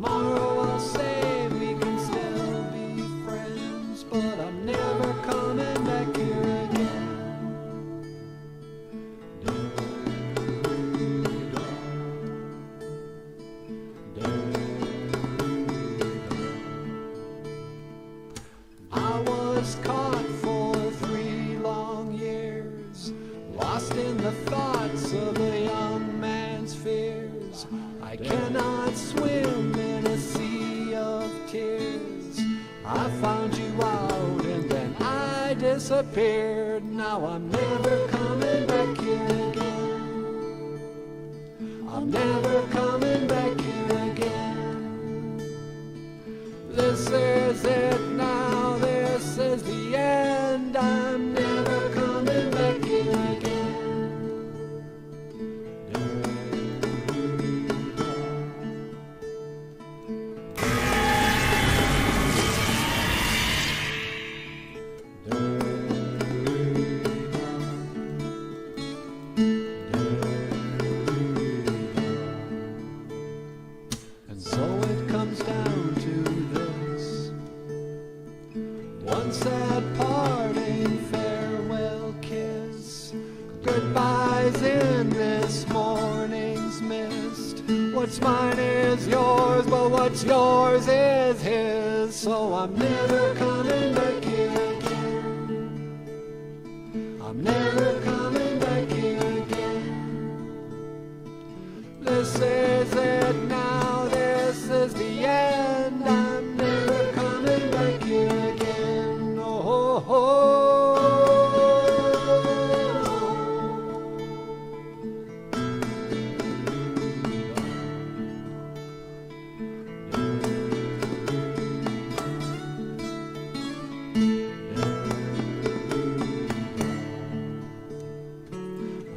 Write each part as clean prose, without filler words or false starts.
Tomorrow I'll say we can still be friends, but I'm never coming back here again. I was caught for 3 long years, lost in the thoughts of a young man's fears. I cannot swim in a sea of tears. I found you out and then I disappeared. Now I'm never coming back here again. I'm never coming back here again. This is it now, this is the end. I'm never coming back here again. And so it comes down to this: one sad parting farewell kiss, goodbyes in this morning's mist. What's mine is yours, but what's yours is his. So I'm never coming back here again. I'm never coming back here again. This is it now, this is the end. I'm never coming back here again. Oh, oh, oh.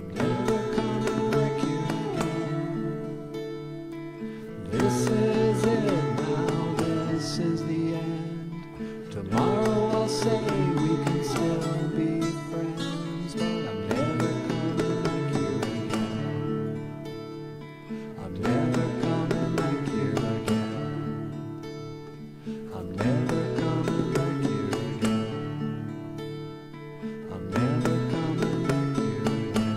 I'm never coming back here again. This is it now, this is the end. Tomorrow I'll say we can still be friends, but I'm never coming back here again. I'm never coming back here again. I'm never coming back here again. I'm never coming back here again.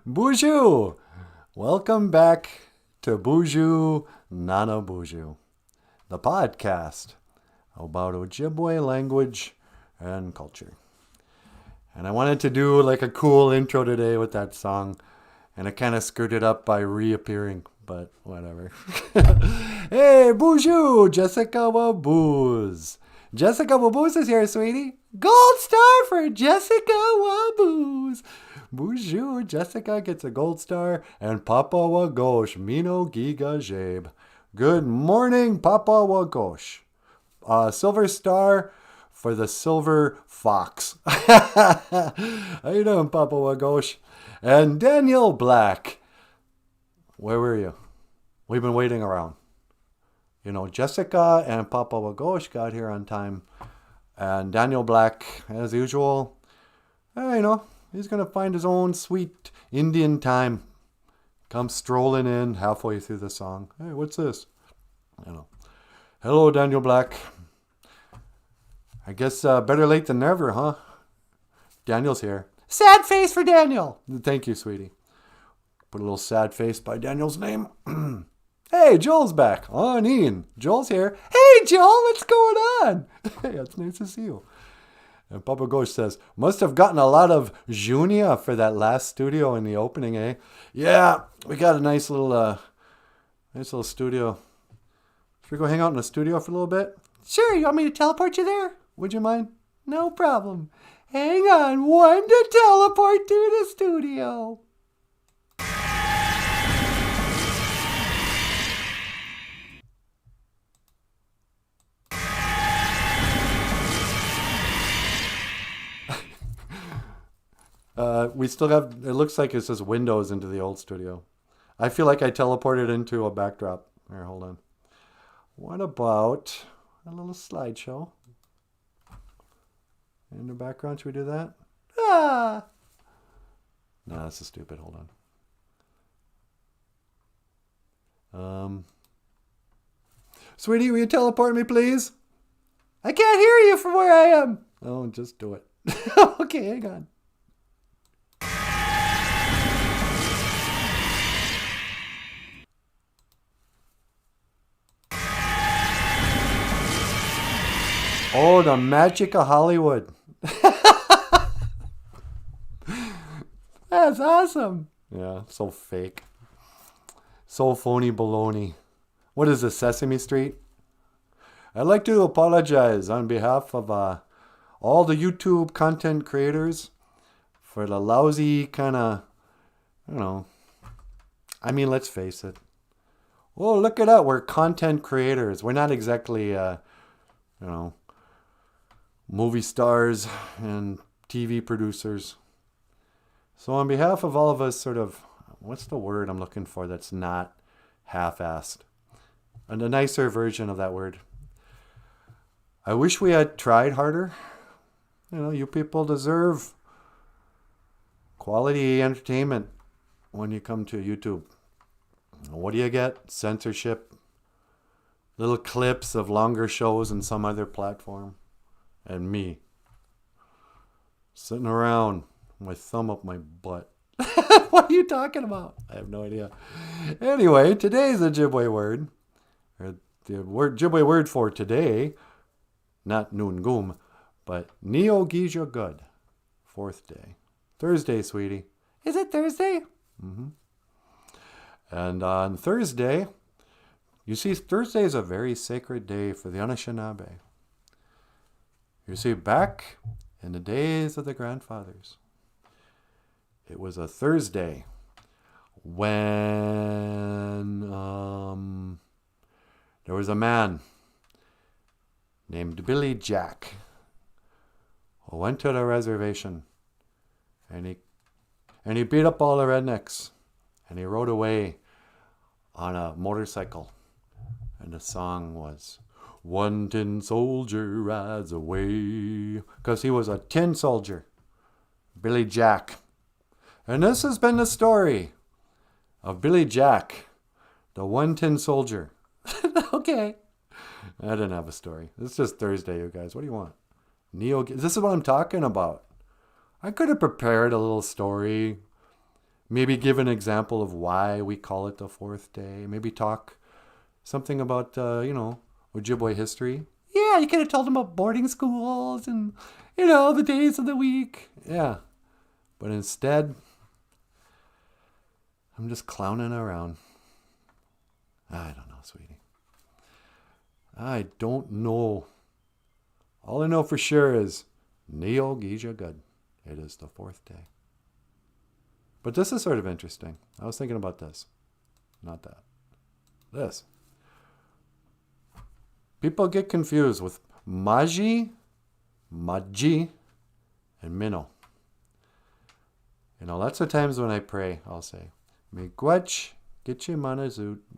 BOOZHOO! Welcome back to BOOZHOO NANABOOZHOO, the podcast about Ojibwe language and culture. And I wanted to do like a cool intro today with that song, and I kind of skirted up by reappearing, but whatever. Hey, BOOZHOO! Jessica Wabooz. Jessica Wabooz is here, sweetie. Gold star for Jessica Wabooz. BOOZHOO, Jessica gets a gold star, and Papa Wagosh, Mino Giga Jabe. Good morning, Papa Wagosh. Silver star for the silver fox. How you doing, Papa Wagosh? And Daniel Black. Where were you? We've been waiting around. You know, Jessica and Papa Wagosh got here on time. And Daniel Black, as usual, you know, he's going to find his own sweet Indian time. Come strolling in halfway through the song. Hey, what's this? You know. Hello, Daniel Black. I guess better late than never, huh? Daniel's here. Sad face for Daniel. Thank you, sweetie. Put a little sad face by Daniel's name. Hey, Joel's back. On Ian. Joel's here. Hey, Joel, what's going on? Hey, it's nice to see you. And Papa Gosh says, must have gotten a lot of Junia for that last studio in the opening, eh? Yeah, we got a nice little studio. Should we go hang out in the studio for a little bit? Sure, you want me to teleport you there? Would you mind? No problem. Hang on, one to teleport to the studio. We still have, it looks like it's just windows into the old studio. I feel like I teleported into a backdrop. Here, hold on. What about a little slideshow? In the background, should we do that? Ah! No, this is stupid. Hold on. Sweetie, will you teleport me, please? I can't hear you from where I am. Oh, just do it. Okay, hang on. Oh, the magic of Hollywood. That's awesome. Yeah, so fake. So phony baloney. What is this, Sesame Street? I'd like to apologize on behalf of all the YouTube content creators for the lousy kind of, I don't know. I mean, let's face it. Oh, look at that. We're content creators. We're not exactly, movie stars and TV producers. So on behalf of all of us, sort of, what's the word I'm looking for that's not half-assed? And a nicer version of that word. I wish we had tried harder. You people deserve quality entertainment when you come to YouTube. What do you get? Censorship. Little clips of longer shows in some other platform. And me. Sitting around with my thumb up my butt. What are you talking about? I have no idea. Anyway, today's Ojibwe word. Or the word Ojibwe word for today, not Noongum, but Neogija Good. 4th day. Thursday, sweetie. Is it Thursday? Mm-hmm. And on Thursday, you see, Thursday is a very sacred day for the Anishinaabe. You see, back in the days of the grandfathers, it was a Thursday when there was a man named Billy Jack who went to the reservation and he beat up all the rednecks and he rode away on a motorcycle. And the song was, "One tin soldier rides away," because he was a tin soldier, Billy Jack. And this has been the story of Billy Jack, the one tin soldier. Okay. I didn't have a story. It's just Thursday, you guys. What do you want? This is what I'm talking about. I could have prepared a little story. Maybe give an example of why we call it the 4th day. Maybe talk something about, Ojibwe history. Yeah, you could have told them about boarding schools and, the days of the week. Yeah. But instead, I'm just clowning around. I don't know, sweetie. I don't know. All I know for sure is Neogija Good. It is the 4th day. But this is sort of interesting. I was thinking about this. Not that. This. People get confused with Maji, and Minnow. Lots of times when I pray, I'll say, Miigwech, Gitche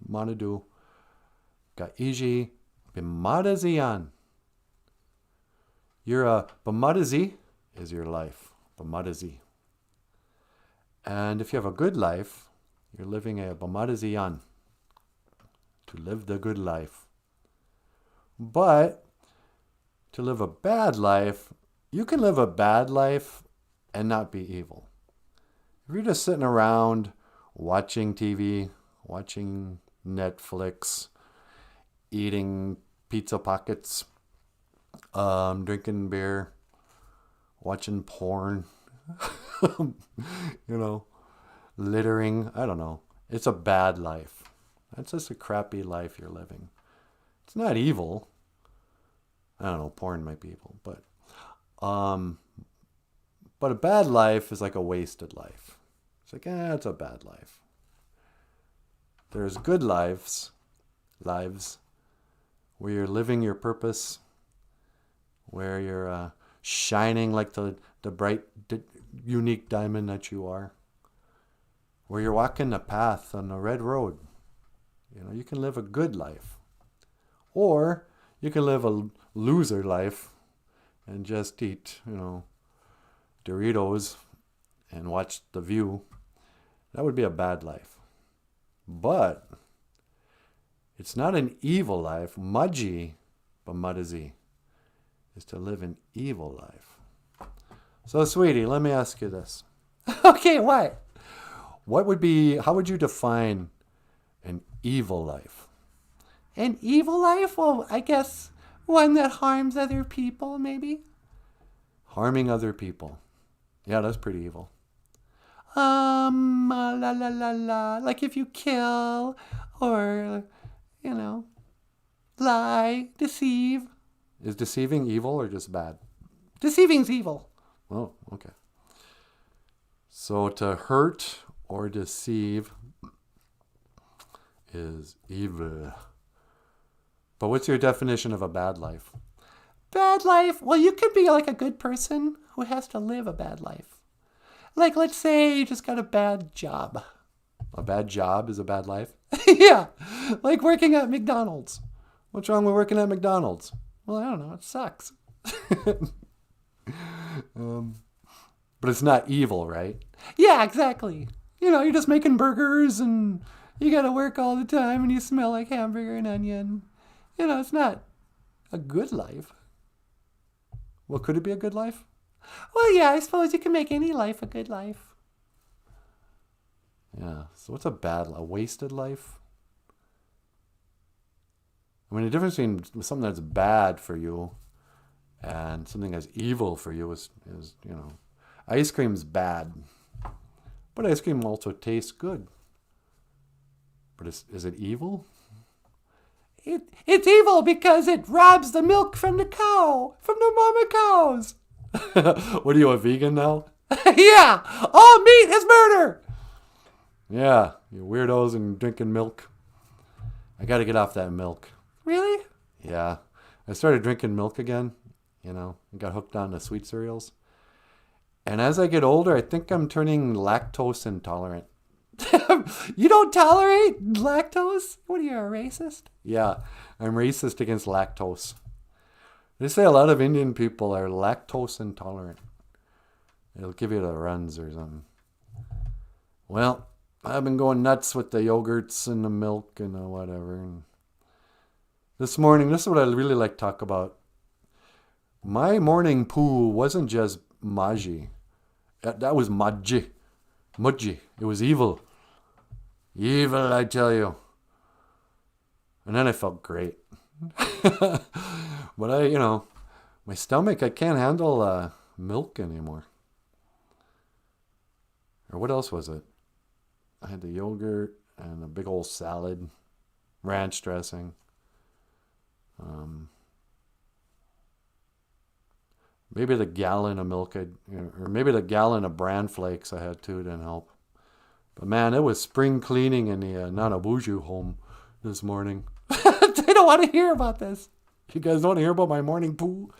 Manadu, Gaiji, Bimadazian. Your Bimadazi is your life. Bimadazi. And if you have a good life, you're living a Bimadazian. To live the good life. But to live a bad life, you can live a bad life and not be evil. If you're just sitting around watching TV, watching Netflix, eating pizza pockets, drinking beer, watching porn, littering, I don't know. It's a bad life. That's just a crappy life you're living. It's not evil. I don't know, porn might be evil, but a bad life is like a wasted life. It's like, it's a bad life. There's good lives where you're living your purpose, where you're shining like the bright unique diamond that you are. Where you're walking the path on the red road. You know, you can live a good life. Or you can live a loser life and just eat, Doritos and watch The View. That would be a bad life. But it's not an evil life. Mudgy, but muddazy, is to live an evil life. So, sweetie, let me ask you this. Okay, what? How would you define an evil life? An evil life? Well, I guess one that harms other people, maybe? Harming other people. Yeah, that's pretty evil. Like if you kill or, lie, deceive. Is deceiving evil or just bad? Deceiving's evil. Oh, okay. So to hurt or deceive is evil. But what's your definition of a bad life? Bad life? Well, you could be like a good person who has to live a bad life. Like, let's say you just got a bad job. A bad job is a bad life? Yeah, like working at McDonald's. What's wrong with working at McDonald's? Well, I don't know. It sucks. But it's not evil, right? Yeah, exactly. You're just making burgers and you got to work all the time and you smell like hamburger and onion. It's not a good life. Well, could it be a good life? Well, yeah, I suppose you can make any life a good life. Yeah. So what's a wasted life? I mean, the difference between something that's bad for you and something that's evil for you is ice cream's bad. But ice cream also tastes good. But is it evil? It's evil because it robs the milk from the cow, from the mama cows. What are you, a vegan now? Yeah, all meat is murder. Yeah, you weirdos and drinking milk. I got to get off that milk. Really? Yeah, I started drinking milk again. I got hooked on the sweet cereals. And as I get older, I think I'm turning lactose intolerant. You don't tolerate lactose? What are you, a racist? Yeah, I'm racist against lactose. They say a lot of Indian people are lactose intolerant. It'll give you the runs or something. Well, I've been going nuts with the yogurts and the milk and the whatever. And this morning, this is what I really like to talk about. My morning poo wasn't just maji. That was maji. Mudgy. It was evil. Evil, I tell you. And then I felt great. But my stomach, I can't handle milk anymore. Or what else was it? I had the yogurt and a big old salad, ranch dressing. Maybe the gallon of milk, or maybe the gallon of bran flakes I had too didn't help. But man, it was spring cleaning in the NanaBOOZHOO home this morning. I don't want to hear about this. You guys don't want to hear about my morning poo?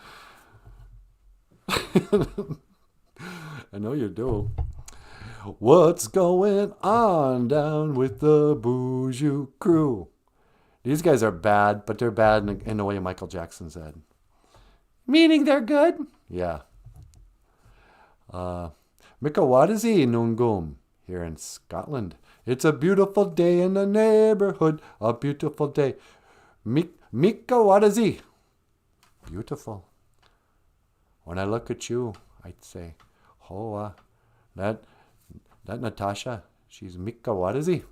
I know you do. What's going on down with the BOOZHOO crew? These guys are bad, but they're bad in the way Michael Jackson said. Meaning they're good? Yeah. Mikawadazi Nungum here in Scotland. It's a beautiful day in the neighborhood. A beautiful day. Mikawadazi. Beautiful. When I look at you, I'd say, that Natasha, she's Mikawadazi.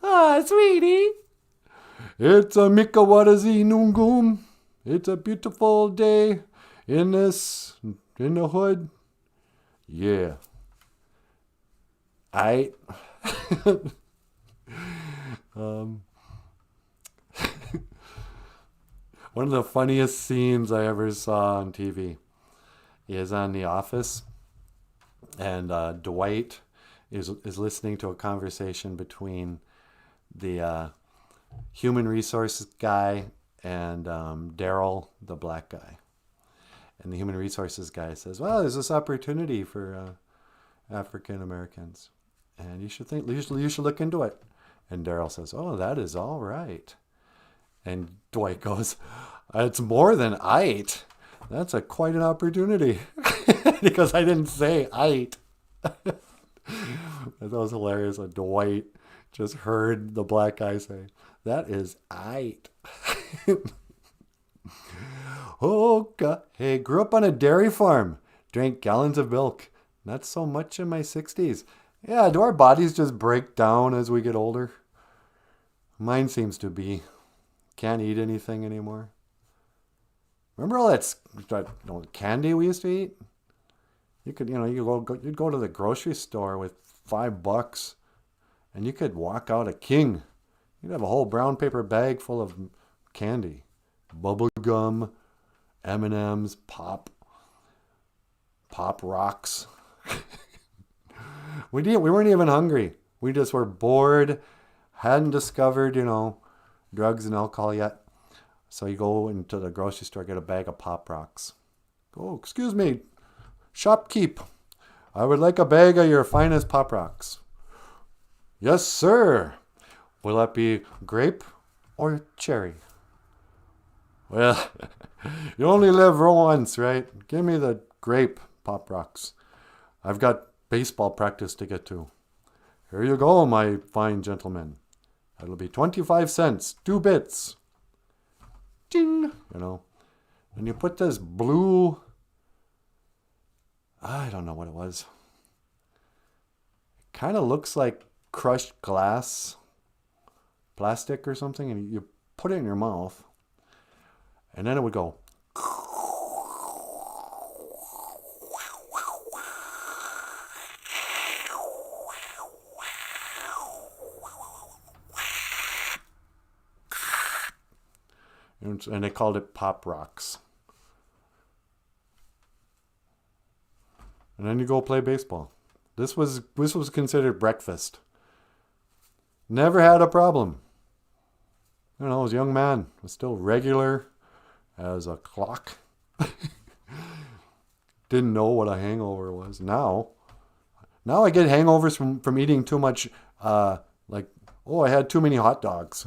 Ah, sweetie. It's a Mikawadazi Nungum. It's a beautiful day in the hood. Yeah. One of the funniest scenes I ever saw on TV is on The Office, and Dwight is listening to a conversation between the human resources guy and Daryl, the black guy. And the human resources guy says, well, there's this opportunity for African Americans. And you should look into it. And Daryl says, oh, that is all right. And Dwight goes, it's more than "ite." That's quite an opportunity. Because I didn't say "ite." That was hilarious. Dwight just heard the black guy say, that is "ite." Oh, God. Hey, grew up on a dairy farm. Drank gallons of milk. Not so much in my 60s. Yeah, do our bodies just break down as we get older? Mine seems to be. Can't eat anything anymore. Remember all that candy we used to eat? You could, you'd go to the grocery store with $5 and you could walk out a king. You'd have a whole brown paper bag full of candy. Bubble gum, M&Ms, Pop Rocks. We weren't even hungry. We just were bored, hadn't discovered, drugs and alcohol yet. So you go into the grocery store, get a bag of Pop Rocks. Oh, excuse me, shopkeep. I would like a bag of your finest Pop Rocks. Yes, sir. Will that be grape or cherry? Well, you only live once, right? Give me the grape Pop Rocks. I've got baseball practice to get to. Here you go, my fine gentleman. That'll be 25 cents, 2 bits. Ding, And you put this blue, I don't know what it was. It kind of looks like crushed glass, plastic or something, and you put it in your mouth, and then it would go. And they called it Pop Rocks. And then you go play baseball. This was considered breakfast. Never had a problem. I was a young man. Was still regular as a clock. Didn't know what a hangover was. Now I get hangovers from eating too much. I had too many hot dogs.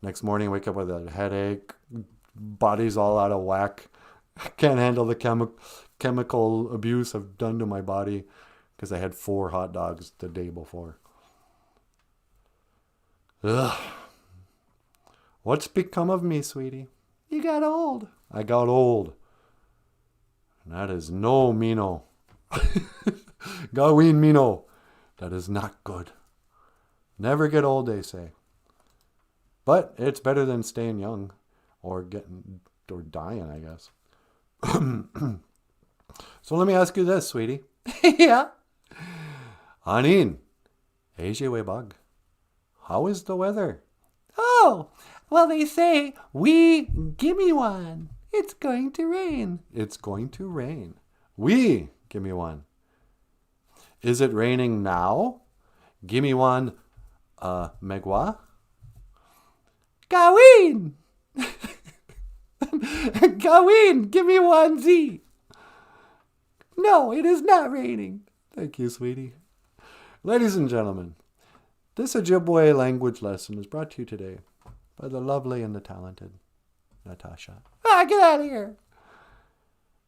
Next morning, wake up with a headache, body's all out of whack. Can't handle the chemical abuse I've done to my body because I had 4 hot dogs the day before. Ugh. What's become of me, sweetie? You got old. I got old. And that is no Mino. Gawin Mino. That is not good. Never get old, they say. But it's better than staying young or dying, I guess. So let me ask you this, sweetie. Yeah. Anin, Ojibwe bug. How is the weather? Oh, well, they say, gimme one. It's going to rain. It's going to rain. Give me one. Is it raining now? Gimme one, Megwa. Gawin! Gawin, give me one Z. No, it is not raining. Thank you, sweetie. Ladies and gentlemen, this Ojibwe language lesson is brought to you today by the lovely and the talented Natasha. Get out of here.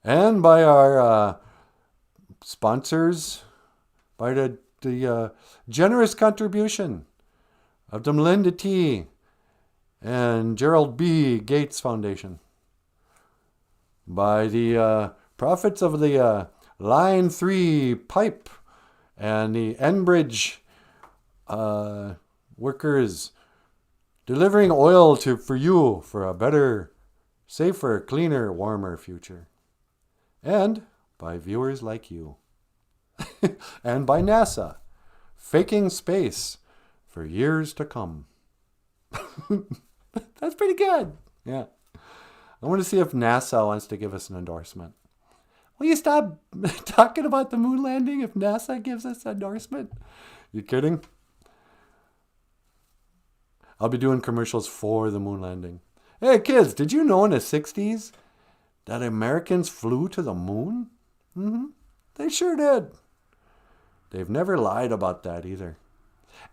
And by our sponsors, by the generous contribution of the Melinda T. and Gerald B. Gates Foundation, by the profits of the Line 3 pipe and the Enbridge workers delivering oil for you for a better, safer, cleaner, warmer future. And by viewers like you. And by NASA, faking space for years to come. That's pretty good. Yeah. I want to see if NASA wants to give us an endorsement. Will you stop talking about the moon landing if NASA gives us an endorsement? You kidding? I'll be doing commercials for the moon landing. Hey kids, did you know in the 60s that Americans flew to the moon? Mm-hmm. They sure did. they've never lied about that either.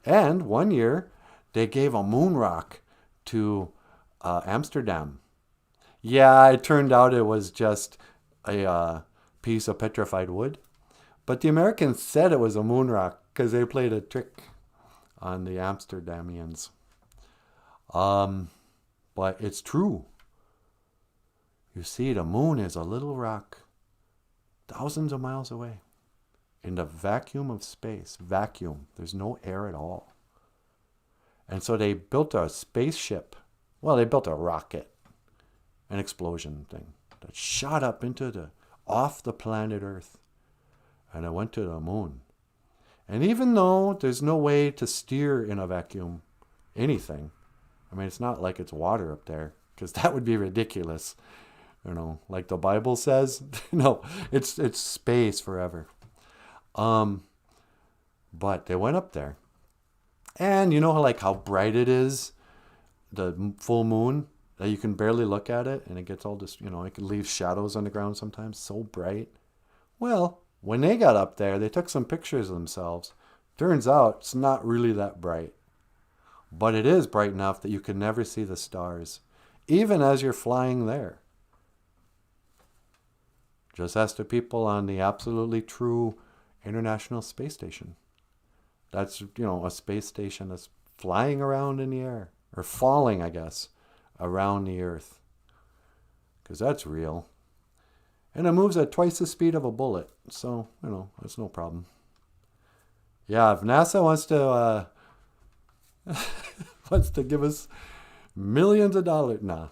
And one year, they gave a moon rock to Amsterdam. Yeah, it turned out it was just a piece of petrified wood. But the Americans said it was a moon rock because they played a trick on the Amsterdamians. But it's true. You see, the moon is a little rock thousands of miles away in the vacuum of space. Vacuum. There's no air at all. And so they built a spaceship. Well, they built a rocket, an explosion thing that shot up off the planet Earth. And it went to the moon. And even though there's no way to steer in a vacuum anything, I mean, it's not like it's water up there, because that would be ridiculous. Like the Bible says. No, it's space forever. But they went up there. And you know how bright it is, the full moon, that you can barely look at it, and it gets all this, it can leave shadows on the ground sometimes, so bright. Well, when they got up there, they took some pictures of themselves. Turns out it's not really that bright. But it is bright enough that you can never see the stars, even as you're flying there. Just ask the people on the absolutely true International Space Station. That's, a space station that's flying around in the air, or falling, I guess, around the Earth. Because that's real. And it moves at twice the speed of a bullet. So, that's no problem. Yeah, if NASA wants to give us millions of dollars. Nah,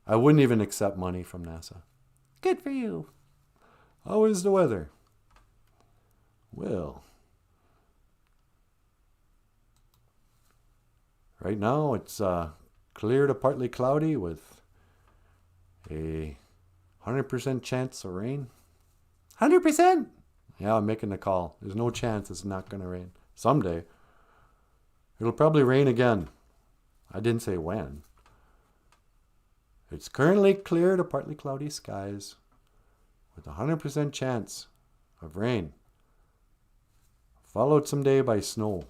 I wouldn't even accept money from NASA. Good for you. How is the weather? Well, right now it's clear to partly cloudy with a 100% chance of rain. 100%? Yeah, I'm making the call. There's no chance it's not going to rain. Someday. It'll probably rain again. I didn't say when. It's currently clear to partly cloudy skies with a 100% chance of rain, followed someday by snow,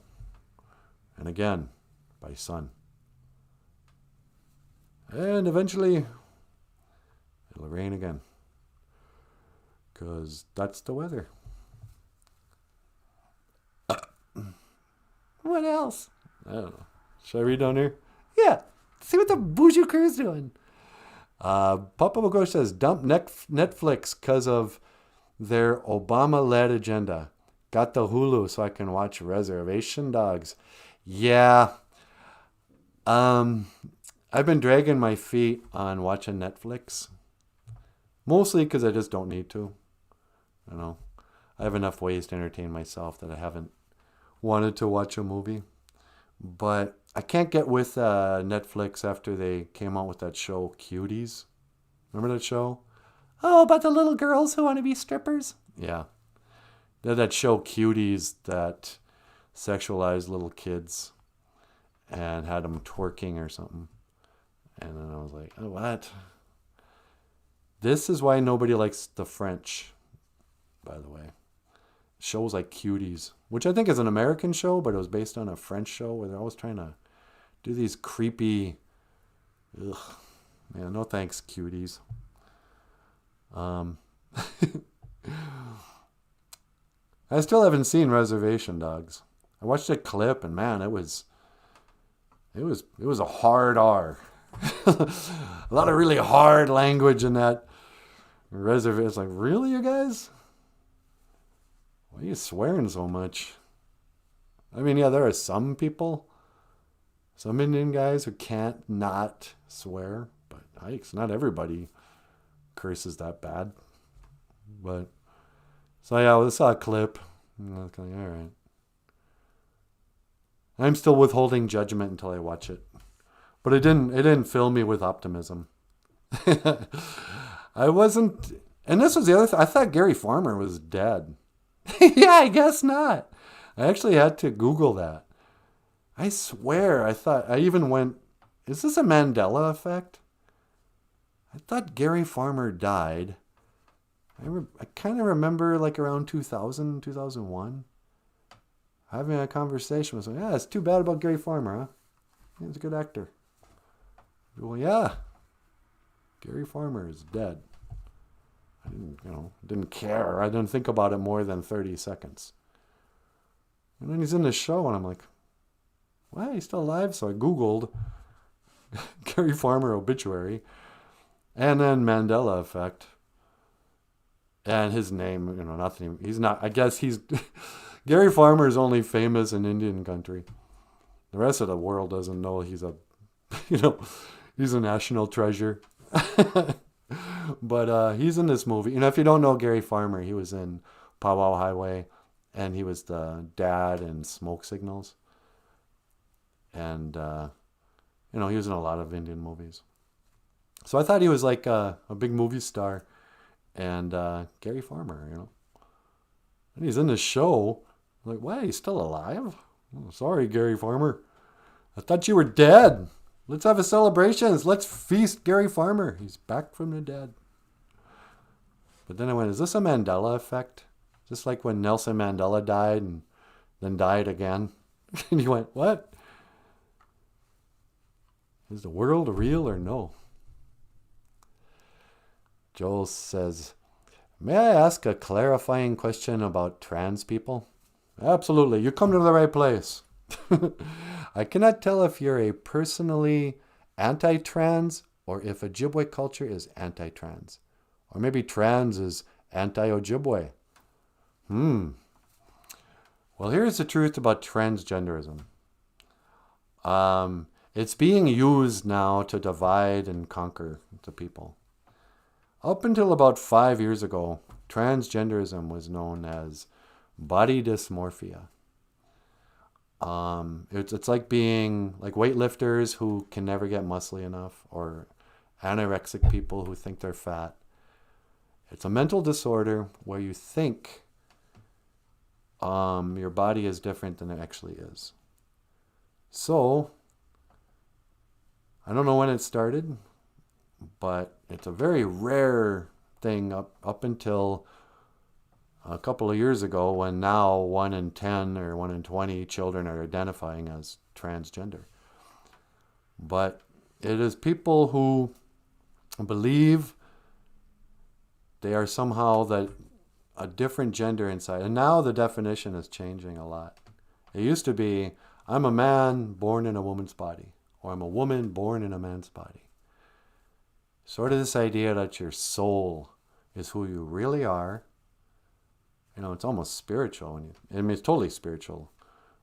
and again by sun. And eventually it'll rain again, because that's the weather. What else? I don't know. Should I read down here? Yeah. See what the BOOZHOO crew's doing. Papa McGosh says, dump Netflix because of their Obama-led agenda. Got the Hulu so I can watch Reservation Dogs. Yeah. I've been dragging my feet on watching Netflix. Mostly because I just don't need to. I have enough ways to entertain myself that I haven't wanted to watch a movie. But I can't get with Netflix after they came out with that show, Cuties. Remember that show? Oh, about the little girls who want to be strippers? Yeah. They had that show, Cuties, that sexualized little kids and had them twerking or something. And then I was like, oh, what? This is why nobody likes the French, by the way. Shows like Cuties, which I think is an American show, but it was based on a French show where they're always trying to do these creepy, no thanks, Cuties. I still haven't seen Reservation Dogs. I watched a clip and man, it was a hard R. A lot of really hard language in that reservation. It's like, really, you guys? Why are you swearing so much? I mean, yeah, there are some people, some Indian guys who can't not swear, but yikes, not everybody curses that bad. But, so yeah, I saw a clip. And I was like, all right. I'm still withholding judgment until I watch it. But it didn't fill me with optimism. I wasn't, and this was the other thing. I thought Gary Farmer was dead. Yeah, I guess not. I actually had to Google that. I swear, I even went, is this a Mandela effect? I thought Gary Farmer died. I kind of remember like around 2000, 2001. having a conversation with someone. Yeah, it's too bad about Gary Farmer, huh? He's a good actor. Well, yeah. Gary Farmer is dead. I didn't care. I didn't think about it more than 30 seconds. And then he's in the show, and I'm like, why? He's still alive? So I Googled Gary Farmer obituary, and then Mandela effect. And his name, nothing. He's not, I guess he's, Gary Farmer is only famous in Indian country. The rest of the world doesn't know he's a, he's a national treasure. But he's in this movie. If you don't know Gary Farmer, he was in Powwow Highway, and he was the dad in Smoke Signals. And, he was in a lot of Indian movies. So I thought he was like a big movie star. And Gary Farmer, And he's in this show. I'm like, wait, he's still alive? Oh, sorry, Gary Farmer. I thought you were dead. Let's have a celebration. Let's feast Gary Farmer. He's back from the dead. But then I went, is this a Mandela effect? Just like when Nelson Mandela died and then died again. And he went, what? Is the world real or no? Joel says, may I ask a clarifying question about trans people? Absolutely. You come to the right place. I cannot tell if you're a personally anti-trans or if Ojibwe culture is anti-trans. Or maybe trans is anti-Ojibwe. Well, here's the truth about transgenderism. It's being used now to divide and conquer the people. Up until about 5 years ago, transgenderism was known as body dysmorphia. It's like being like weightlifters who can never get muscly enough, or anorexic people who think they're fat. It's a mental disorder where you think your body is different than it actually is. So, I don't know when it started, but it's a very rare thing up until a couple of years ago, when now 1 in 10 or 1 in 20 children are identifying as transgender. But it is people who believe they are somehow a different gender inside. And now the definition is changing a lot. It used to be, I'm a man born in a woman's body, or I'm a woman born in a man's body. Sort of this idea that your soul is who you really are. It's almost spiritual. It's totally spiritual.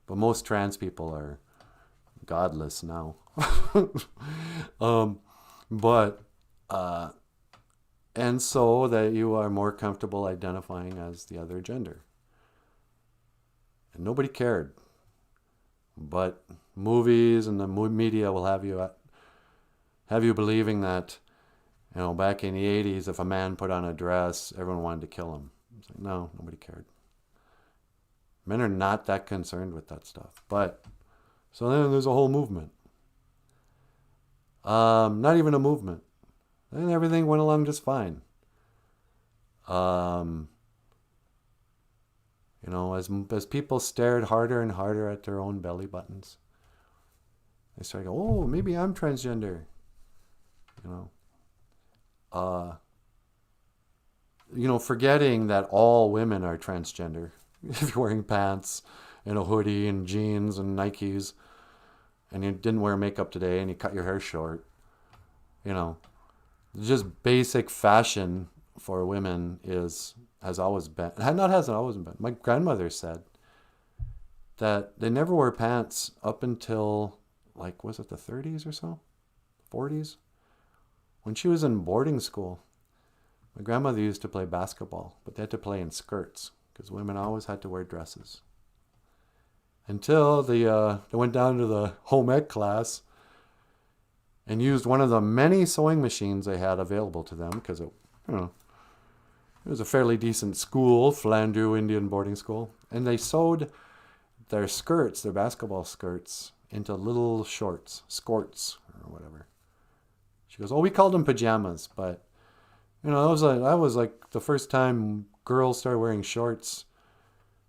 But most trans people are godless now. And so that you are more comfortable identifying as the other gender. And nobody cared. But movies and the media will have you believing that, back in the 80s, if a man put on a dress, everyone wanted to kill him. It's like, no, nobody cared. Men are not that concerned with that stuff. But, so then there's a whole movement. Not even a movement. And everything went along just fine. As people stared harder and harder at their own belly buttons, they started to go, oh, maybe I'm transgender. Forgetting that all women are transgender. If you're wearing pants and a hoodie and jeans and Nikes, and you didn't wear makeup today and you cut your hair short, just basic fashion for women hasn't always been. My grandmother said that they never wore pants up until, was it the 30s or so? 40s? When she was in boarding school, my grandmother used to play basketball, but they had to play in skirts because women always had to wear dresses. Until they went down to the home ec class and used one of the many sewing machines they had available to them, because it was a fairly decent school, Flandreau Indian boarding school, and they sewed their skirts, their basketball skirts, into little shorts, skorts or whatever. She goes, oh, we called them pajamas, but that was like the first time girls started wearing shorts,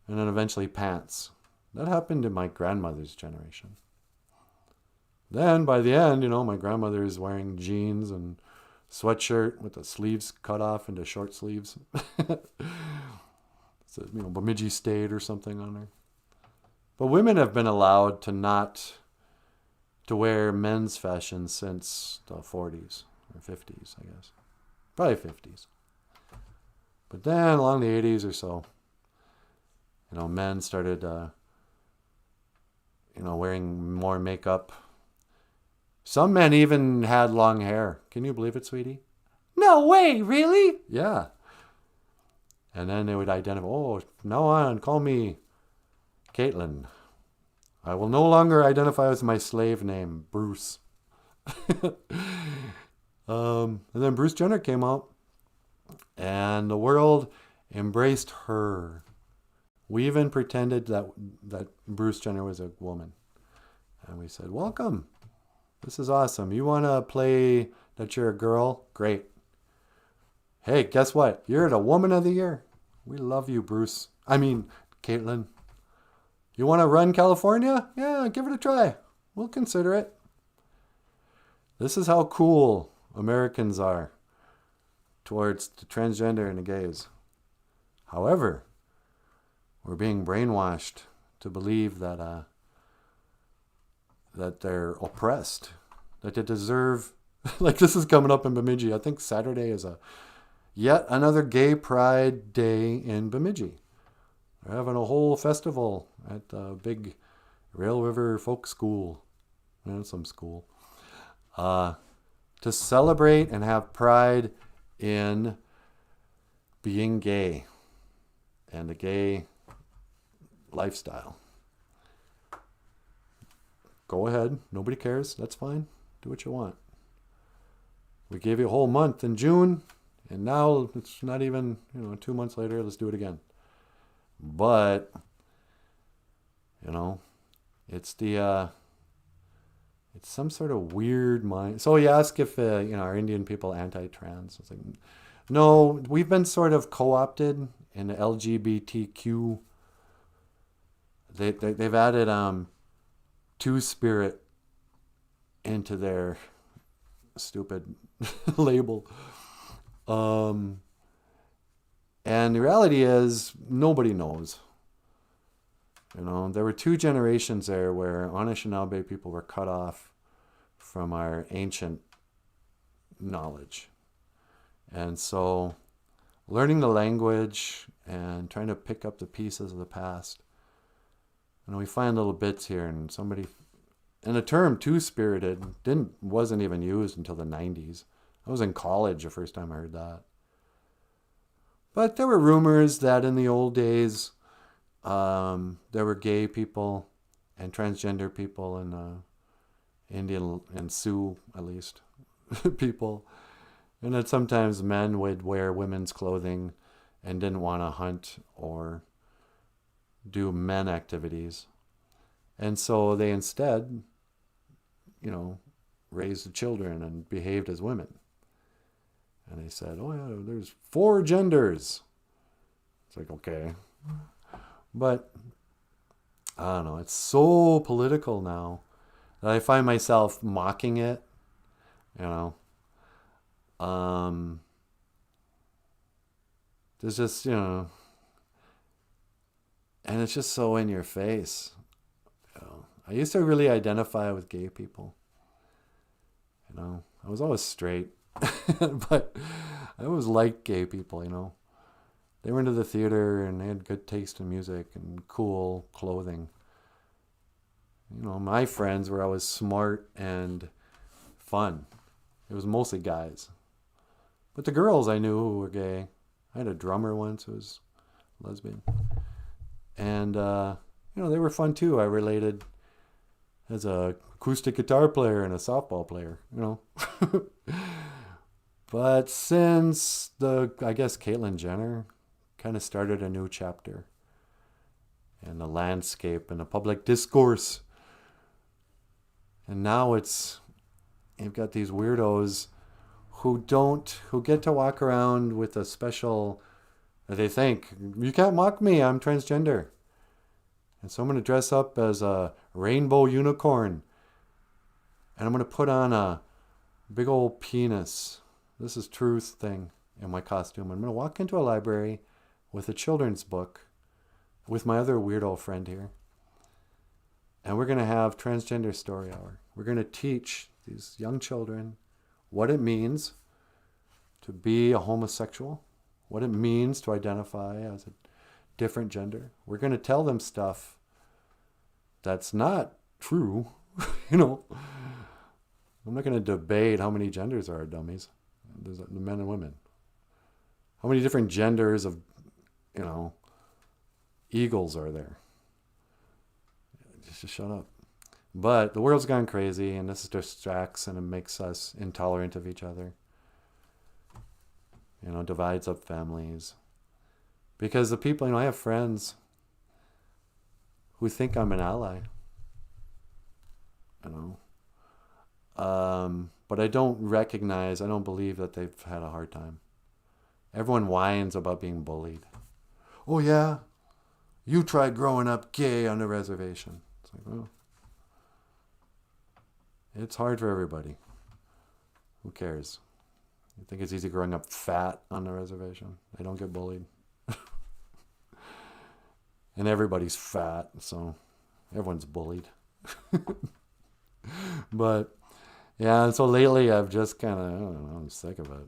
and then eventually pants. That happened in my grandmother's generation. Then by the end, my grandmother is wearing jeans and sweatshirt with the sleeves cut off into short sleeves. It says, Bemidji State or something on her. But women have been allowed to wear men's fashion since the 40s or 50s, I guess. Probably 50s. But then along the 80s or so, men started, wearing more makeup. Some men even had long hair. Can you believe it, sweetie? No way, really? Yeah. And then they would identify, from now on, call me Caitlin. I will no longer identify with my slave name, Bruce. And then Bruce Jenner came out, and the world embraced her. We even pretended that Bruce Jenner was a woman. And we said, welcome. This is awesome. You want to play that you're a girl? Great. Hey, guess what? You're the Woman of the Year. We love you, Bruce. Caitlin. You want to run California? Yeah, give it a try. We'll consider it. This is how cool Americans are towards the transgender and the gays. However, we're being brainwashed to believe that they're oppressed, that they deserve, like this is coming up in Bemidji. I think Saturday is yet another gay pride day in Bemidji. They're having a whole festival at the big Rail River Folk School, some school, to celebrate and have pride in being gay and the gay lifestyle. Go ahead. Nobody cares. That's fine. Do what you want. We gave you a whole month in June, and now it's not even, 2 months later. Let's do it again. But, it's it's some sort of weird mind. So you ask if, are Indian people anti-trans? It's like, no, we've been sort of co-opted in the LGBTQ. They've added two-spirit into their stupid label. And the reality is, nobody knows. There were 2 generations there where Anishinaabe people were cut off from our ancient knowledge. And so, learning the language and trying to pick up the pieces of the past, we find little bits here, and the term two-spirited wasn't even used until the 90s. I was in college the first time I heard that. But there were rumors that in the old days, there were gay people and transgender people and Indian and Sioux, at least, people. And that sometimes men would wear women's clothing and didn't want to hunt or do men activities. And so they instead, raised the children and behaved as women. And they said, oh yeah, there's 4 genders. It's like, okay. But, I don't know, it's so political now that I find myself mocking it, There's just, and it's just so in your face. I used to really identify with gay people. I was always straight, but I always liked gay people, They were into the theater and they had good taste in music and cool clothing. My friends were always smart and fun. It was mostly guys. But the girls I knew who were gay, I had a drummer once who was lesbian. And, they were fun too. I related as a acoustic guitar player and a softball player, But since I guess Caitlyn Jenner kind of started a new chapter in the landscape and the public discourse. And now you've got these weirdos who get to walk around with a special, they think, you can't mock me, I'm transgender. And so I'm going to dress up as a rainbow unicorn. And I'm going to put on a big old penis. This is truth thing in my costume. I'm going to walk into a library with a children's book with my other weirdo friend here. And we're going to have transgender story hour. We're going to teach these young children what it means to be a homosexual, what it means to identify as a different gender. We're going to tell them stuff that's not true. You know, I'm not going to debate how many genders are dummies. There's the men and women. How many different genders of, you know, eagles are there? Just shut up. But the world's gone crazy, and this distracts and it makes us intolerant of each other. You know, divides up families. Because the people, you know, I have friends who think I'm an ally. You know. But I don't believe that they've had a hard time. Everyone whines about being bullied. Oh yeah, you tried growing up gay on the reservation. It's like, well, it's hard for everybody. Who cares? You think it's easy growing up fat on the reservation? They don't get bullied. And everybody's fat, so everyone's bullied. But, yeah, and so lately I've just kind of, I don't know, I'm sick of it.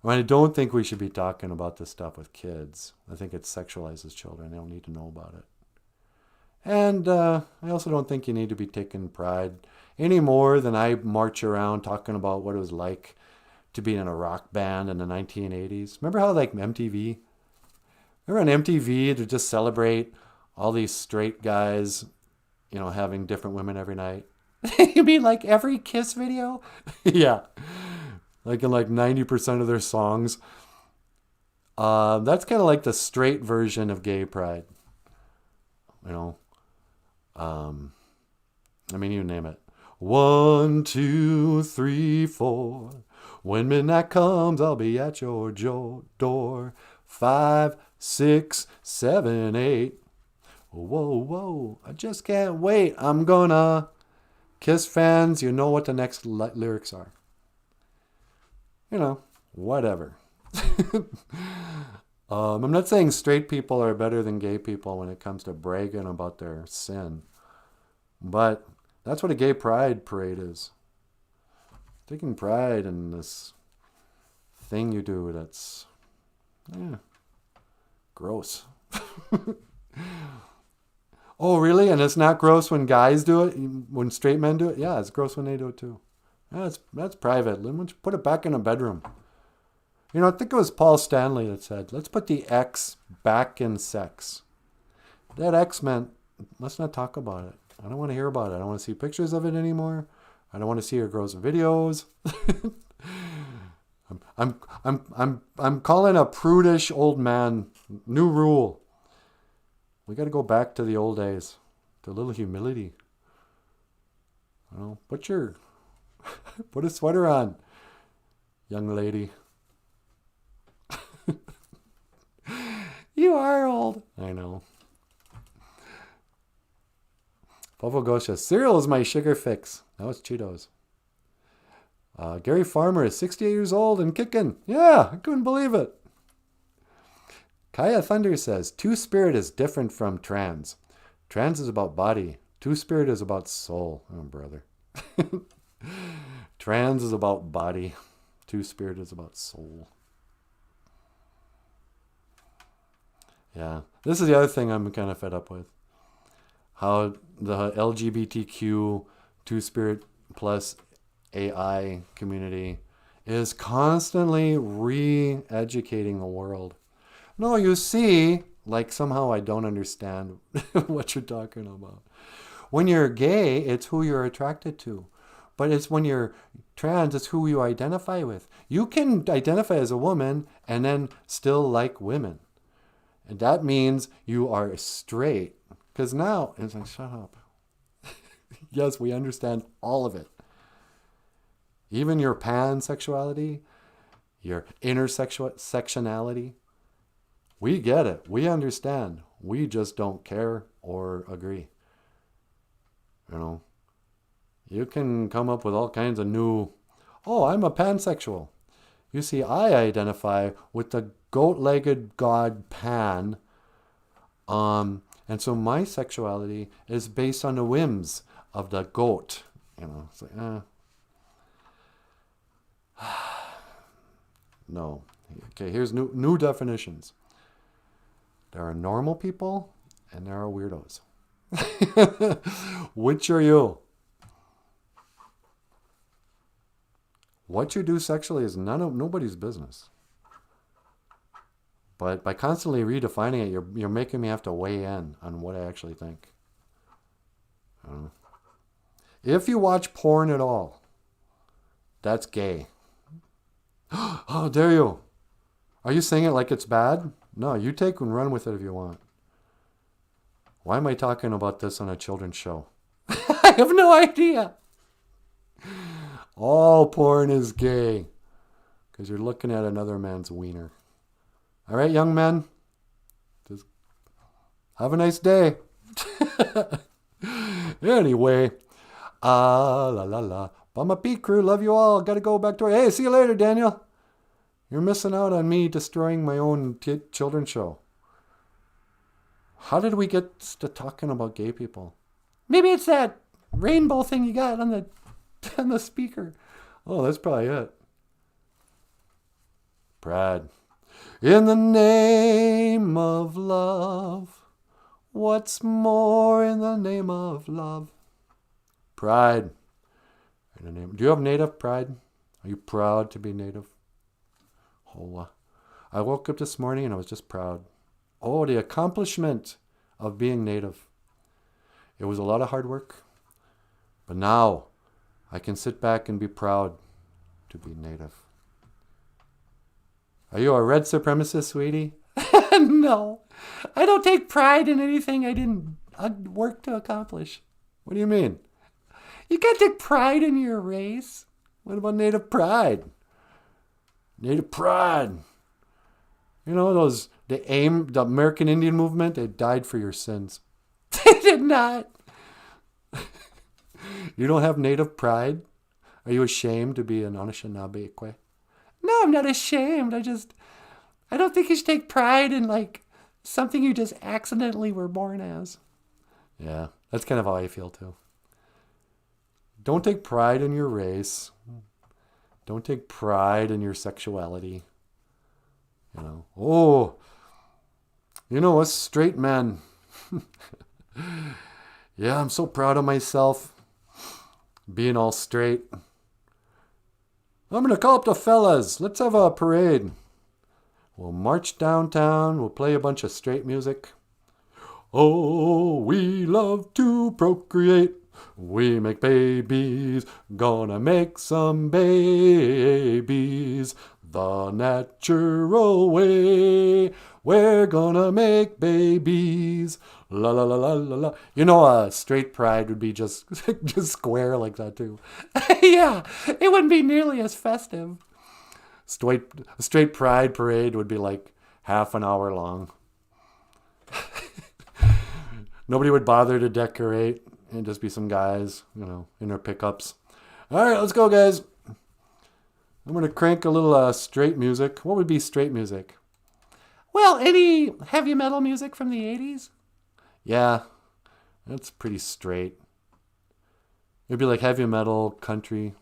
I don't think we should be talking about this stuff with kids. I think it sexualizes children. They don't need to know about it. And I also don't think you need to be taking pride any more than I march around talking about what it was like to be in a rock band in the 1980s. Remember how, like, MTV? Remember on MTV to just celebrate all these straight guys, you know, having different women every night? You mean like every Kiss video? Yeah. Like in like 90% of their songs. That's kind of like the straight version of gay pride. You know? I mean, you name it. 1, 2, 3, 4. When midnight comes, I'll be at your door. 5, 6, 7, 8. Whoa, whoa, I just can't wait. I'm gonna... Kiss fans, you know what the next lyrics are. You know, whatever. I'm not saying straight people are better than gay people when it comes to bragging about their sin. But that's what a gay pride parade is. Taking pride in this thing you do that's, gross. Oh, really? And it's not gross when guys do it? When straight men do it? Yeah, it's gross when they do it too. Yeah, that's private. Let's put it back in a bedroom. You know, I think it was Paul Stanley that said, let's put the X back in sex. That X meant, let's not talk about it. I don't want to hear about it. I don't want to see pictures of it anymore. I don't want to see your girls' videos. I'm calling a prudish old man. New rule. We got to go back to the old days, to a little humility. You know, put a sweater on, young lady. You are old. I know. Popo Gosha, cereal is my sugar fix. Now it's Cheetos. Gary Farmer is 68 years old and kicking. Yeah, I couldn't believe it. Kaya Thunder says, Two-Spirit is different from trans. Trans is about body. Two-Spirit is about soul. Oh, brother. Trans is about body. Two-Spirit is about soul. Yeah. This is the other thing I'm kind of fed up with. How the LGBTQ Two-Spirit plus AI community is constantly re-educating the world. No, you see, like somehow I don't understand what you're talking about. When you're gay, it's who you're attracted to. But it's when you're trans, it's who you identify with. You can identify as a woman and then still like women. And that means you are straight. Because now, it's like, shut up. Yes, we understand all of it. Even your pansexuality, your intersectionality, We get it. We understand. We just don't care or agree. You know, you can come up with all kinds of new, oh, I'm a pansexual. You see, I identify with the goat-legged god Pan. And so my sexuality is based on the whims of the goat. You know, it's like, no. Okay, here's new definitions. There are normal people and there are weirdos. Which are you? What you do sexually is nobody's business. But by constantly redefining it, you're making me have to weigh in on what I actually think. If you watch porn at all, that's gay. How dare you? Are you saying it like it's bad? No, you take and run with it if you want. Why am I talking about this on a children's show? I have no idea. All porn is gay because you're looking at another man's wiener. All right, young men, just have a nice day. Anyway, la la la. Bama P crew, love you all. Got to go back to work. Hey, see you later, Daniel. You're missing out on me destroying my own children's show. How did we get to talking about gay people? Maybe it's that rainbow thing you got on the speaker. Oh, that's probably it. Pride. In the name of love. What's more in the name of love? Pride. In the name. Do you have native pride? Are you proud to be native? Oh, I woke up this morning and I was just proud. Oh, the accomplishment of being native. It was a lot of hard work. But now I can sit back and be proud to be native. Are you a red supremacist, sweetie? No. I don't take pride in anything I didn't work to accomplish. What do you mean? You can't take pride in your race. What about native pride? Native pride. You know, the American Indian movement, they died for your sins. They did not. You don't have native pride? Are you ashamed to be an Anishinaabe? No, I'm not ashamed. I don't think you should take pride in like something you just accidentally were born as. Yeah, that's kind of how I feel too. Don't take pride in your race. Don't take pride in your sexuality. You know, oh, you know, us straight men. Yeah, I'm so proud of myself. Being all straight. I'm going to call up the fellas. Let's have a parade. We'll march downtown. We'll play a bunch of straight music. Oh, we love to procreate. We make babies. Gonna make some babies. The natural way. We're gonna make babies. La la la la la la. You know, straight pride would be just square like that too. Yeah, it wouldn't be nearly as festive. Straight pride parade would be like half an hour long. Nobody would bother to decorate. It'd just be some guys, you know, in their pickups. All right, let's go, guys. I'm going to crank a little straight music. What would be straight music? Well, any heavy metal music from the 80s? Yeah, that's pretty straight. It'd be like heavy metal, country.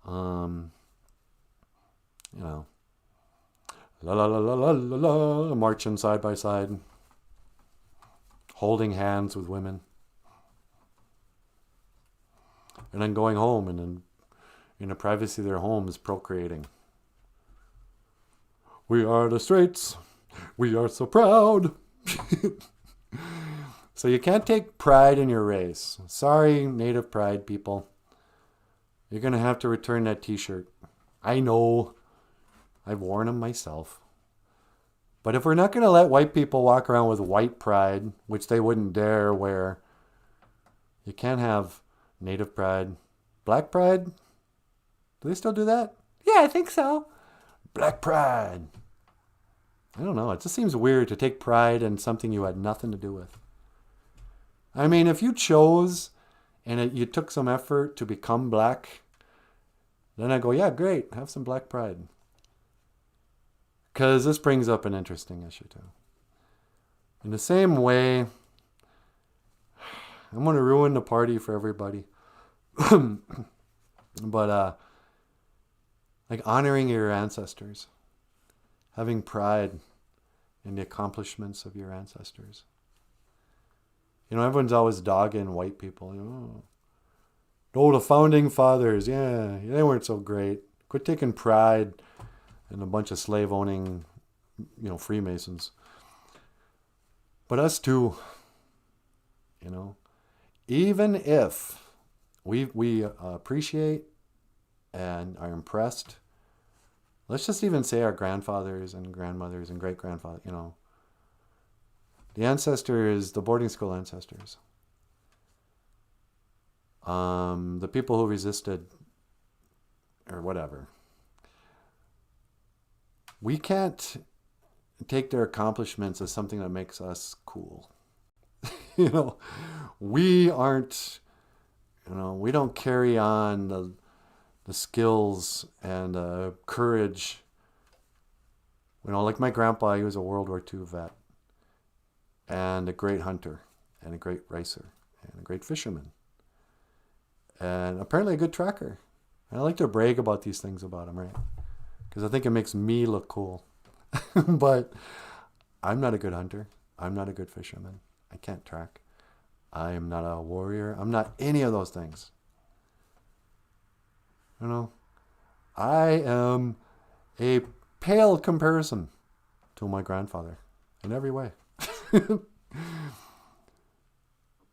You know. La la la la la la la. Marching side by side. Holding hands with women. And then going home and then in the privacy of their homes procreating. We are the straights. We are so proud. So you can't take pride in your race. Sorry, native pride people. You're going to have to return that t-shirt. I know. I've worn them myself. But if we're not going to let white people walk around with white pride, which they wouldn't dare wear, you can't have native pride. Black pride? Do they still do that? Yeah, I think so. Black pride. I don't know. It just seems weird to take pride in something you had nothing to do with. I mean, if you chose and you took some effort to become black, then I go, yeah, great. Have some black pride. Because this brings up an interesting issue too. In the same way, I'm going to ruin the party for everybody. But like honoring your ancestors, having pride in the accomplishments of your ancestors. You know, everyone's always dogging white people. You know, oh, the founding fathers, yeah, they weren't so great. Quit taking pride in a bunch of slave-owning, you know, Freemasons. But us too, you know, even if we appreciate and are impressed, let's just even say our grandfathers and grandmothers and great-grandfathers, you know, the ancestors, the boarding school ancestors, the people who resisted or whatever, we can't take their accomplishments as something that makes us cool. You know, we aren't, you know, we don't carry on the skills and courage. You know, like my grandpa, he was a World War II vet and a great hunter and a great racer and a great fisherman and apparently a good tracker. And I like to brag about these things about him, right? Because I think it makes me look cool. But I'm not a good hunter. I'm not a good fisherman. I can't track. I am not a warrior. I'm not any of those things. You know, I am a pale comparison to my grandfather in every way.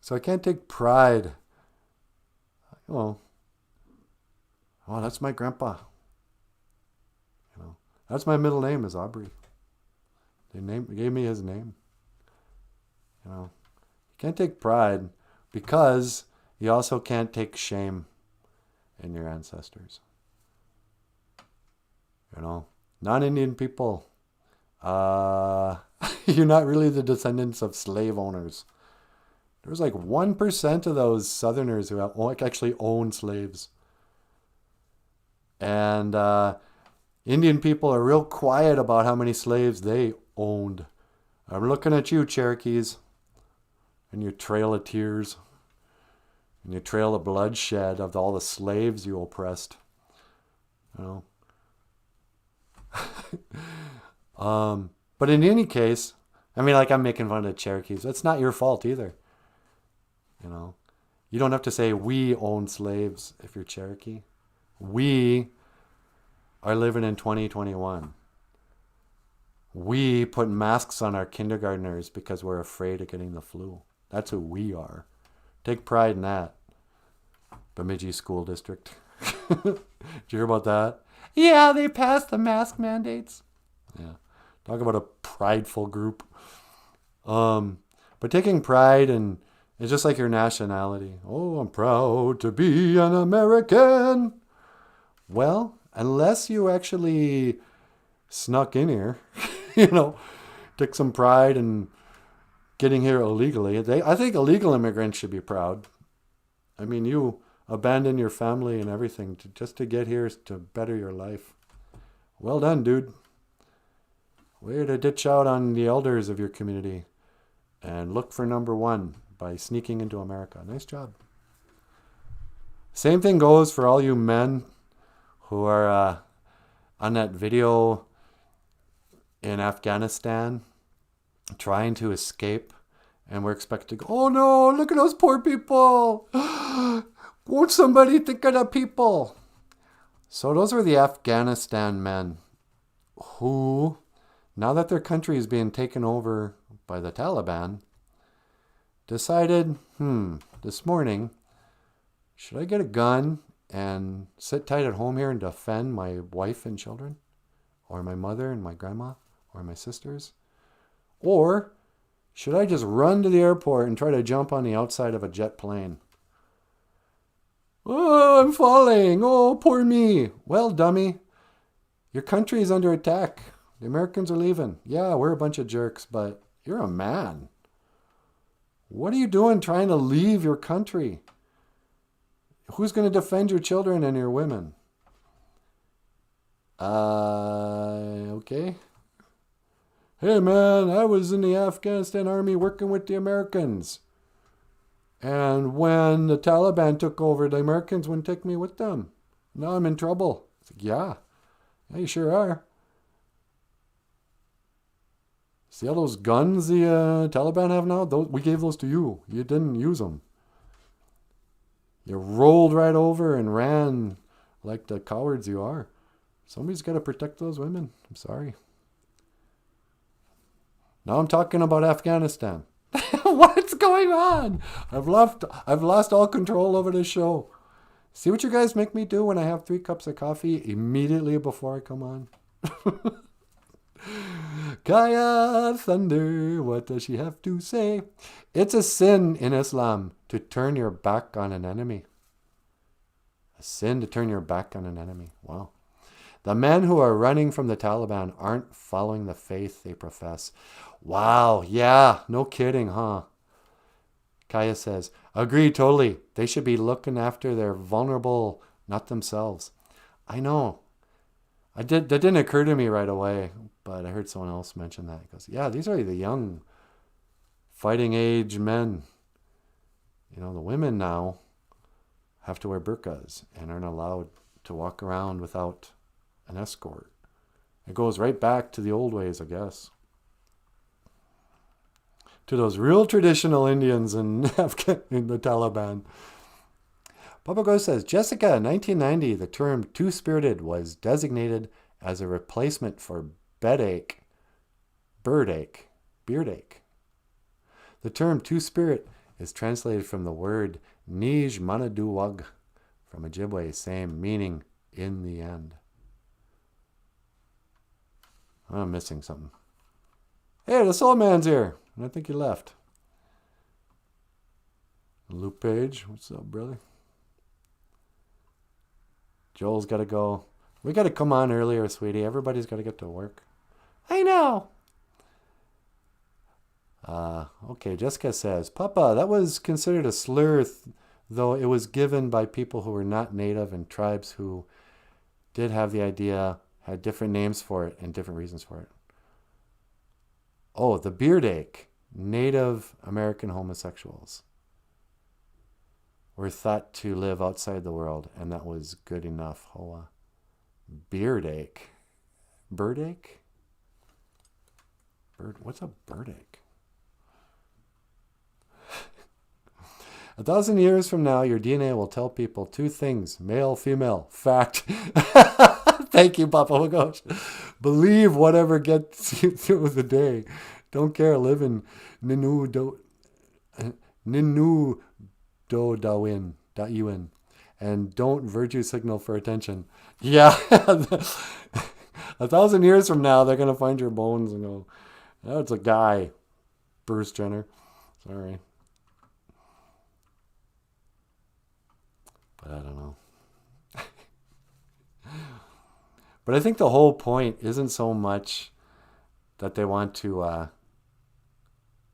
So I can't take pride. Oh, that's my grandpa. You know, that's my middle name is Aubrey. They gave me his name. You know, you can't take pride because you also can't take shame in your ancestors. You know, non-Indian people, you're not really the descendants of slave owners. There's like 1% of those Southerners who actually own slaves. And Indian people are real quiet about how many slaves they owned. I'm looking at you, Cherokees, and your trail of tears, and your trail of bloodshed of all the slaves you oppressed. You know. But in any case, I mean, like I'm making fun of the Cherokees. That's not your fault either. You know, you don't have to say we own slaves if you're Cherokee. We are living in 2021. We put masks on our kindergartners because we're afraid of getting the flu. That's who we are. Take pride in that. Bemidji School District. Did you hear about that? Yeah, they passed the mask mandates. Yeah. Talk about a prideful group. But taking pride in it's just like your nationality. Oh, I'm proud to be an American. Well, unless you actually snuck in here, you know, took some pride in getting here illegally. I think illegal immigrants should be proud. I mean, you abandon your family and everything just to get here to better your life. Well done, dude. Way to ditch out on the elders of your community and look for number one by sneaking into America. Nice job. Same thing goes for all you men who are on that video in Afghanistan trying to escape, and we're expected to go, oh no, look at those poor people. Won't somebody think of the people? So those are the Afghanistan men who, now that their country is being taken over by the Taliban, decided, this morning, should I get a gun and sit tight at home here and defend my wife and children? Or my mother and my grandma? Or my sisters? Or should I just run to the airport and try to jump on the outside of a jet plane? Oh, I'm falling. Oh, poor me. Well, dummy, your country is under attack. The Americans are leaving. Yeah, we're a bunch of jerks, but you're a man. What are you doing trying to leave your country? Who's going to defend your children and your women? Okay. Hey, man, I was in the Afghanistan army working with the Americans. And when the Taliban took over, the Americans wouldn't take me with them. Now I'm in trouble. It's like, yeah, you sure are. See all those guns the Taliban have now? We gave those to you. You didn't use them. You rolled right over and ran like the cowards you are. Somebody's got to protect those women. I'm sorry. Now I'm talking about Afghanistan. What's going on? I've lost all control over this show. See what you guys make me do when I have 3 cups of coffee immediately before I come on? Kaya Thunder, what does she have to say? It's a sin in Islam to turn your back on an enemy. A sin to turn your back on an enemy. Wow. The men who are running from the Taliban aren't following the faith they profess. Wow, yeah, no kidding, huh? Kaya says, agree totally. They should be looking after their vulnerable, not themselves. I know. That didn't occur to me right away, but I heard someone else mention that. He goes, yeah, these are the young fighting age men. You know, the women now have to wear burqas and aren't allowed to walk around without an escort. It goes right back to the old ways, I guess. To those real traditional Indians in the Taliban. Papa Go says, Jessica, 1990, the term two-spirited was designated as a replacement for beard ache. The term two-spirit is translated from the word Nij Manaduwag from Ojibwe, same meaning in the end. I'm missing something. Hey, the soul man's here. I think he left. Luke Page, what's up, brother? Joel's got to go. We got to come on earlier, sweetie. Everybody's got to get to work. I know. Okay, Jessica says, Papa, that was considered a slur, though it was given by people who were not native and tribes who did have the idea, had different names for it and different reasons for it. Oh, the beard ache. Native American homosexuals were thought to live outside the world, and that was good enough. Hoa. Beard ache. Bird ache? What's a bird ache? 1,000 years from now, your DNA will tell people 2 things. Male, female. Fact. Thank you, Papa Wagosh. Believe whatever gets you through the day. Don't care. Live in Ninu do dawin. And don't virtue signal for attention. Yeah. 1,000 years from now, they're going to find your bones and go, oh, it's a guy. Bruce Jenner. Sorry. But I don't know. But I think the whole point isn't so much that they want to,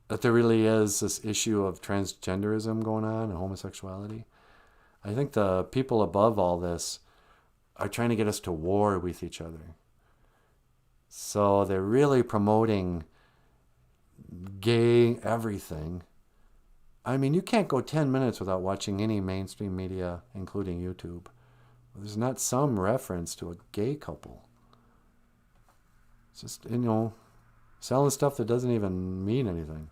that there really is this issue of transgenderism going on and homosexuality. I think the people above all this are trying to get us to war with each other. So they're really promoting gay everything. I mean, you can't go 10 minutes without watching any mainstream media, including YouTube. There's not some reference to a gay couple. It's just, selling stuff that doesn't even mean anything.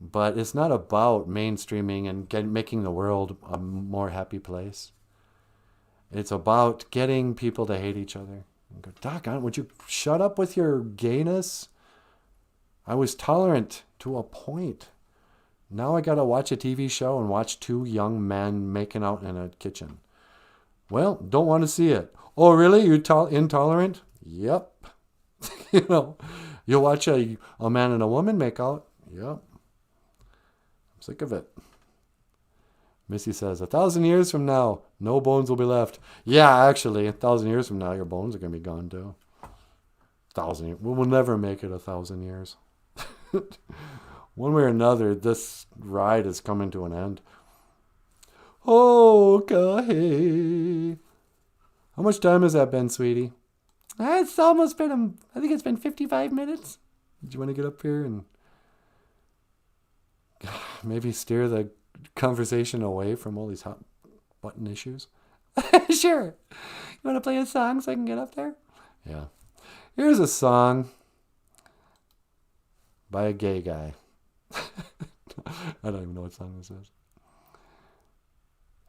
But it's not about mainstreaming and making the world a more happy place. It's about getting people to hate each other. And go, doggone, would you shut up with your gayness? I was tolerant to a point. Now I got to watch a TV show and watch 2 young men making out in a kitchen. Well, don't want to see it. Oh, really? You're intolerant? Yep. You'll watch a man and a woman make out? Yep. I'm sick of it. Missy says, 1,000 years from now, no bones will be left. Yeah, actually, 1,000 years from now, your bones are going to be gone too. 1,000 years. We will never make it 1,000 years. One way or another, this ride is coming to an end. Okay. How much time has that been, sweetie? It's almost been, I think it's been 55 minutes. Did you want to get up here and maybe steer the conversation away from all these hot button issues? Sure. You want to play a song so I can get up there? Yeah. Here's a song by a gay guy. I don't even know what song this is.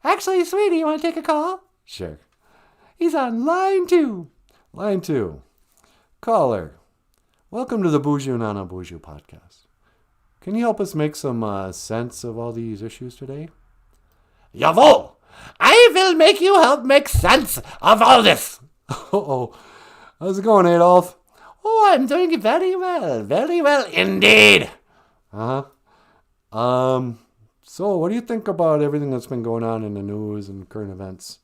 Actually, sweetie, you want to take a call? Sure. He's on line 2. Line 2. Caller. Welcome to the BOOZHOO NANABOOZHOO podcast. Can you help us make some sense of all these issues today? Jawohl! I will make you help make sense of all this. Uh-oh. How's it going, Adolf? Oh, I'm doing very well indeed. Uh-huh. So what do you think about everything that's been going on in the news and current events?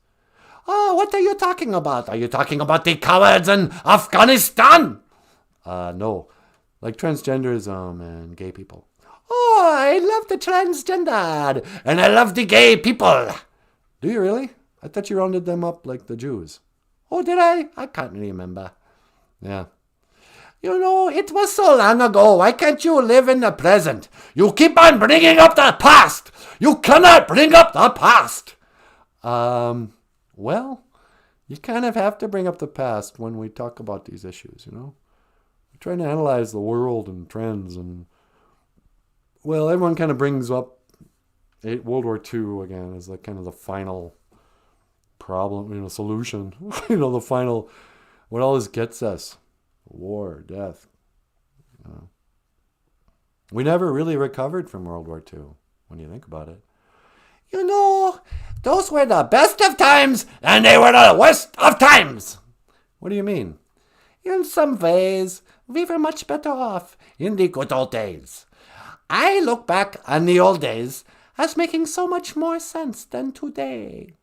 Oh, what are you talking about? Are you talking about the cowards in Afghanistan? No. Like transgenderism and gay people. Oh, I love the transgender, and I love the gay people. Do you really? I thought you rounded them up like the Jews. Oh, did I? I can't remember. Yeah. You know, it was so long ago. Why can't you live in the present? You keep on bringing up the past. You cannot bring up the past. Well, you kind of have to bring up the past when we talk about these issues, you know? We're trying to analyze the world and trends and, well, everyone kind of brings up World War II again as like kind of the final problem, solution. The final, what all this gets us. War, death. We never really recovered from World War II, when you think about it. You know, those were the best of times, and they were the worst of times. What do you mean? In some ways, we were much better off in the good old days. I look back on the old days as making so much more sense than today.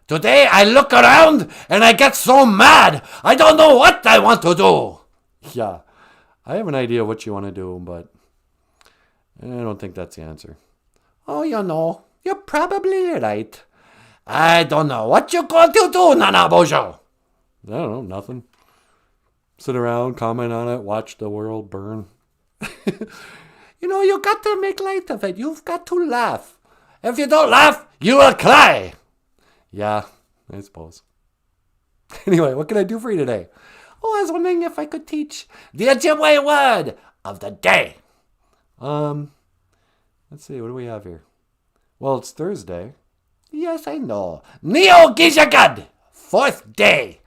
Today, I look around and I get so mad, I don't know what I want to do. Yeah, I have an idea what you want to do, but I don't think that's the answer. Oh, you're probably right. I don't know what you're going to do, Nanaboozhoo. I don't know, nothing. Sit around, comment on it, watch the world burn. You got to make light of it. You've got to laugh. If you don't laugh, you will cry. Yeah, I suppose. Anyway, what can I do for you today? Oh, I was wondering if I could teach the Ojibwe word of the day. Let's see, what do we have here? Well, it's Thursday. Yes, I know. Neo-Gizagad, 4th day.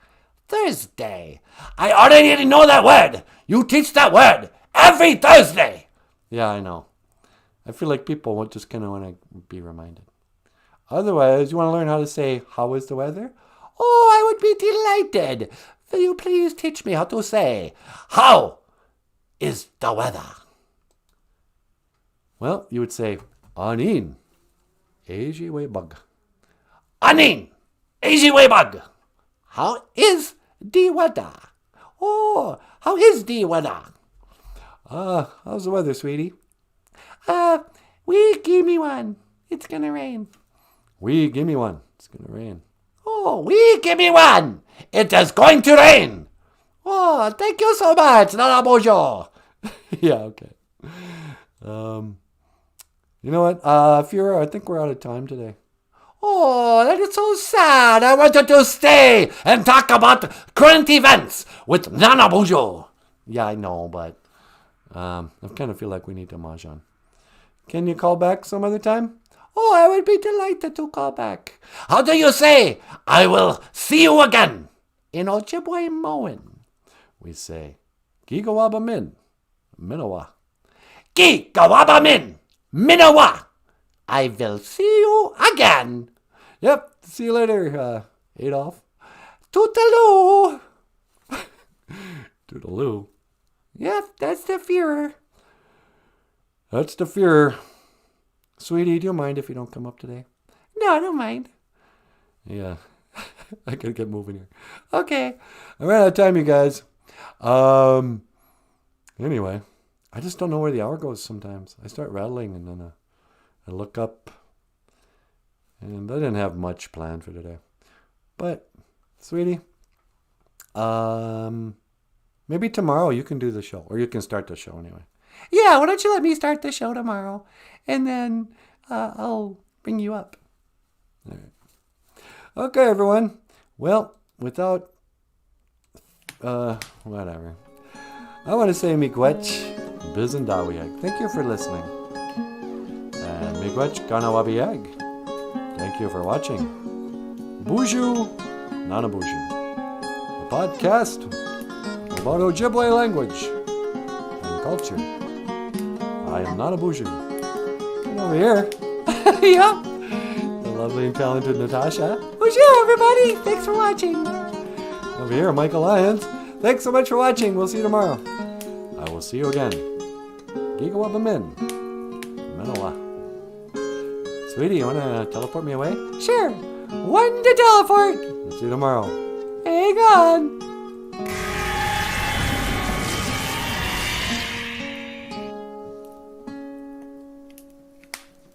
Thursday. I already know that word. You teach that word every Thursday. Yeah, I know. I feel like people just kind of want to be reminded. Otherwise, you want to learn how to say, how is the weather? Oh, I would be delighted. Will you please teach me how to say, how is the weather? Well, you would say, Anin, Ojibwe bug. Anin, Ojibwe bug. How is the weather? Oh, how is the weather? How's the weather, sweetie? Give me one. It's gonna rain. Give me one. It's gonna rain. Oh, give me one. It is going to rain. Oh, thank you so much, Nanaboozhoo. Yeah, okay. You know what? I think we're out of time today. Oh, that is so sad. I wanted to stay and talk about current events with Nanaboozhoo. Yeah, I know, but I kind of feel like we need to mahjong. Can you call back some other time? Oh, I would be delighted to call back. How do you say, I will see you again? In Ojibwe Moen, we say, Gigawaba Min, Minawa. Gigawaba Min, Minawa. I will see you again. Yep, see you later, Adolf. Toodaloo. Toodaloo. Yep, that's the Führer. That's the Führer. Sweetie, do you mind if you don't come up today? No, I don't mind. Yeah. I gotta get moving here. Okay. I ran out of time, you guys. Anyway, I just don't know where the hour goes sometimes. I start rattling and then I look up. And I didn't have much planned for today. But, sweetie, maybe tomorrow you can do the show. Or you can start the show anyway. Yeah, why don't you let me start the show tomorrow? And then I'll bring you up. All right. Okay, everyone. Well, without... whatever. I want to say miigwech, bizendawiag. Thank you for listening. And miigwech kanawabiag. Thank you for watching. BOOZHOO NANABOOZHOO, a podcast about Ojibwe language and culture. I am Nanaboozhoo. And over here, Yep. the lovely and talented Natasha. Bonjour, everybody. Thanks for watching. Over here, Michael Lyons. Thanks so much for watching. We'll see you tomorrow. I will see you again. Gigawabamin. Menola. Sweetie, you want to teleport me away? Sure. One to teleport. We'll see you tomorrow. Hang on.